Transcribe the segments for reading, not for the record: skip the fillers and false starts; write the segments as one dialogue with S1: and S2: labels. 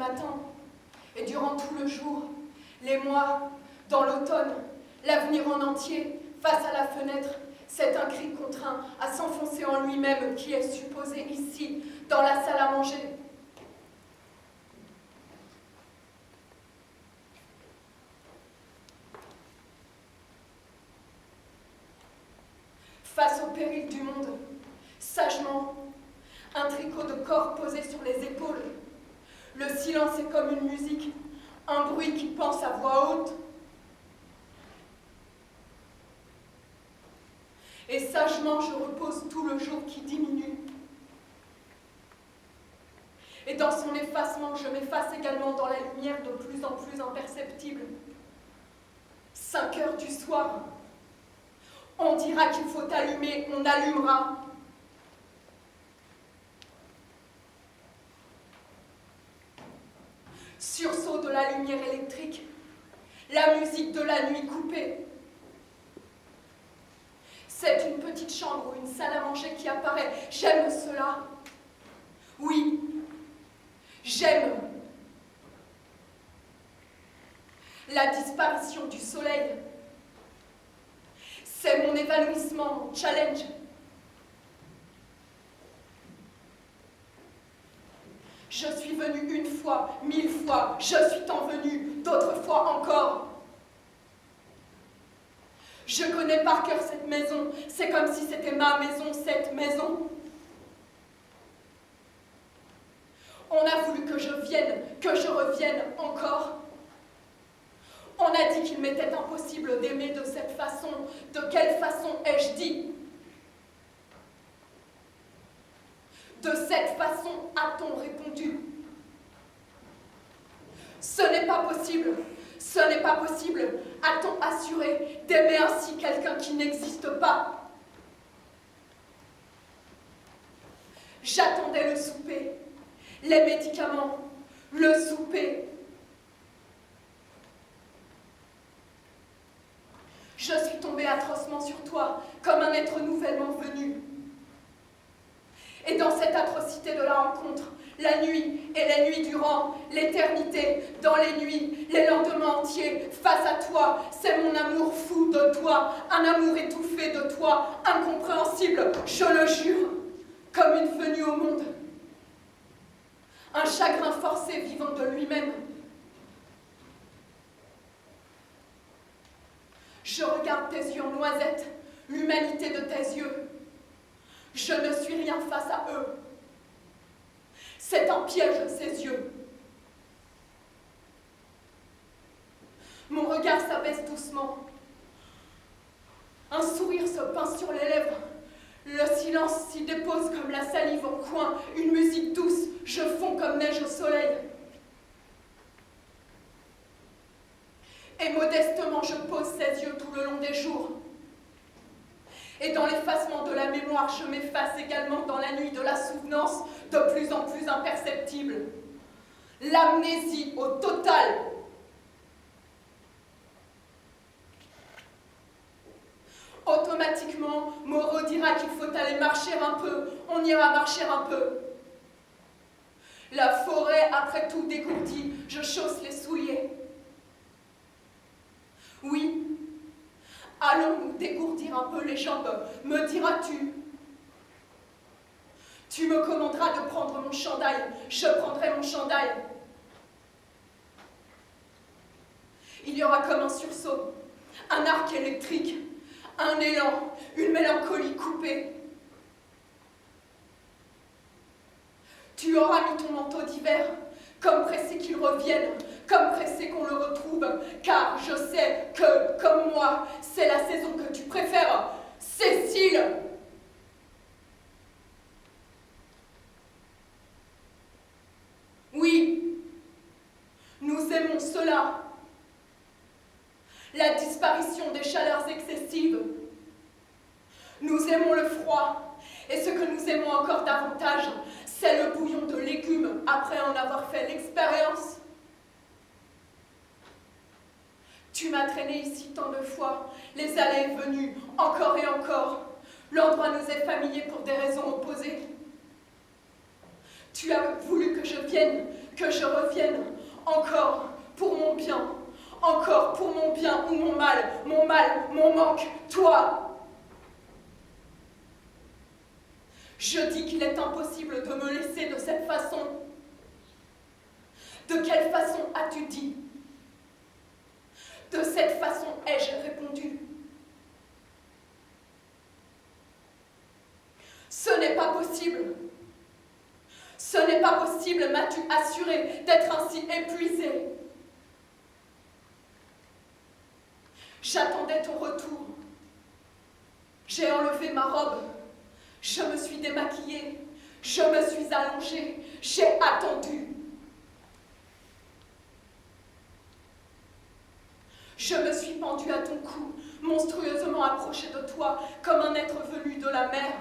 S1: matin, et durant tout le jour, les mois, dans l'automne, l'avenir en entier, face à la fenêtre, c'est un cri contraint à s'enfoncer en lui-même qui est supposé ici, dans la salle à manger. Face au péril du monde, sagement, un tricot de corps posé sur les épaules. Le silence est comme une musique, un bruit qui pense à voix haute. Et sagement, je repose tout le jour qui diminue. Et dans son effacement, je m'efface également dans la lumière de plus en plus imperceptible. 5 heures du soir. On dira qu'il faut allumer, on allumera. Sursaut de la lumière électrique, la musique de la nuit coupée. C'est une petite chambre ou une salle à manger qui apparaît. J'aime cela. Oui, j'aime. La disparition du soleil. C'est mon évanouissement, mon challenge. Je suis venue 1 fois, 1000 fois, je suis tant venue, d'autres fois encore. Je connais par cœur cette maison, c'est comme si c'était ma maison, cette maison. On a voulu que je vienne, que je revienne encore. On a dit qu'il m'était impossible d'aimer de cette façon. De quelle façon ai-je dit? De cette façon a-t-on répondu? Ce n'est pas possible, ce n'est pas possible, a-t-on assuré d'aimer ainsi quelqu'un qui n'existe pas? J'attendais le souper, les médicaments, le souper. Je suis tombée atrocement sur toi, comme un être nouvellement venu. Et dans cette atrocité de la rencontre, la nuit et les nuits durant, l'éternité, dans les nuits, les lendemains entiers, face à toi, c'est mon amour fou de toi, un amour étouffé de toi, incompréhensible, je le jure, comme une venue au monde. Un chagrin forcé vivant de lui-même. Je regarde tes yeux en noisette, l'humanité de tes yeux. Je ne suis rien face à eux. C'est un piège, ces yeux. Mon regard s'abaisse doucement. Un sourire se pince sur les lèvres. Le silence s'y dépose comme la salive en coin. Une musique douce, je fonds comme neige au soleil. Et modestement, je pose ses yeux tout le long des jours. Et dans l'effacement de la mémoire, je m'efface également dans la nuit de la souvenance, de plus en plus imperceptible. L'amnésie au total. Automatiquement, Moreau dira qu'il faut aller marcher un peu. On ira marcher un peu. La forêt, après tout dégourdie, je chausse les souliers. Oui. Allons nous dégourdir un peu les jambes, me diras-tu. Tu me commanderas de prendre mon chandail, je prendrai mon chandail. Il y aura comme un sursaut, un arc électrique, un élan, une mélancolie coupée. Tu auras mis ton manteau d'hiver, comme pressé qu'il revienne, comme pressé qu'on le retrouve, car je sais que, comme moi, c'est la saison que tu préfères, Cécile. Oui, nous aimons cela, la disparition des chaleurs excessives. Nous aimons le froid, et ce que nous aimons encore davantage, c'est le bouillon de légumes après en avoir fait l'expérience. Tu m'as traîné ici tant de fois, les allées et venues, encore et encore. L'endroit nous est familier pour des raisons opposées. Tu as voulu que je vienne, que je revienne encore pour mon bien, encore pour mon bien ou mon mal, mon manque, toi. Je dis qu'il est impossible de me laisser de cette façon. De quelle façon as-tu dit? De cette façon ai-je répondu. Ce n'est pas possible. Ce n'est pas possible, m'as-tu assuré, d'être ainsi épuisé. J'attendais ton retour. J'ai enlevé ma robe. Je me suis démaquillée. Je me suis allongée. J'ai attendu. Je me suis pendue à ton cou, monstrueusement approchée de toi, comme un être venu de la mer.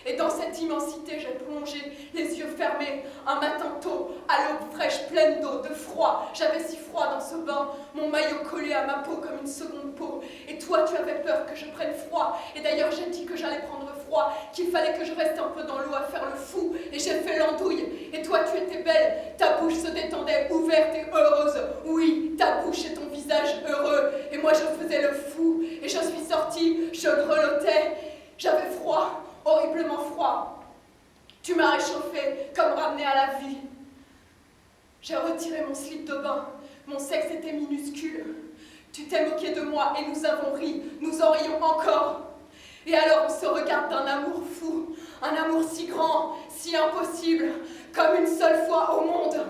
S1: Et dans cette immensité, j'ai plongé, les yeux fermés, un matin tôt, à l'aube fraîche, pleine d'eau, de froid. J'avais si froid dans ce bain, mon maillot collé à ma peau comme une seconde peau. Et toi, tu avais peur que je prenne froid. Et d'ailleurs, j'ai dit que j'allais prendre froid, qu'il fallait que je reste un peu dans l'eau à faire le fou. Et j'ai fait l'andouille. Et toi, tu étais belle, ta bouche se détendait, ouverte et heureuse. Oui, ta bouche et ton visage heureux. Et moi, je faisais le fou. Et je suis sortie, je grelottais. J'avais froid. Horriblement froid. Tu m'as réchauffé, comme ramené à la vie. J'ai retiré mon slip de bain. Mon sexe était minuscule. Tu t'es moqué de moi et nous avons ri. Nous en rions encore. Et alors on se regarde d'un amour fou. Un amour si grand, si impossible, comme une seule fois au monde.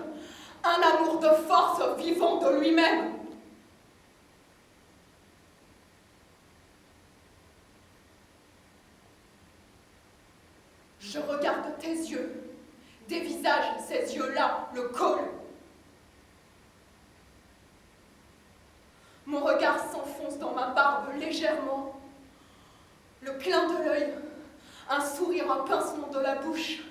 S1: Un amour de force vivant de lui-même. Je regarde tes yeux, des visages, ces yeux-là, le col. Mon regard s'enfonce dans ma barbe légèrement. Le clin de l'œil, un sourire, un pincement de la bouche.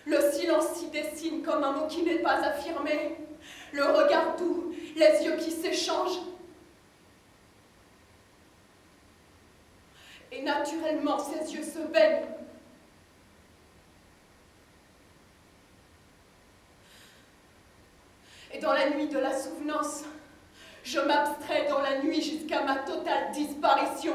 S1: Le silence s'y dessine comme un mot qui n'est pas affirmé. Le regard doux, les yeux qui s'échangent. Et naturellement, ses yeux se baignent. Et dans la nuit de la souvenance, je m'abstrais dans la nuit jusqu'à ma totale disparition.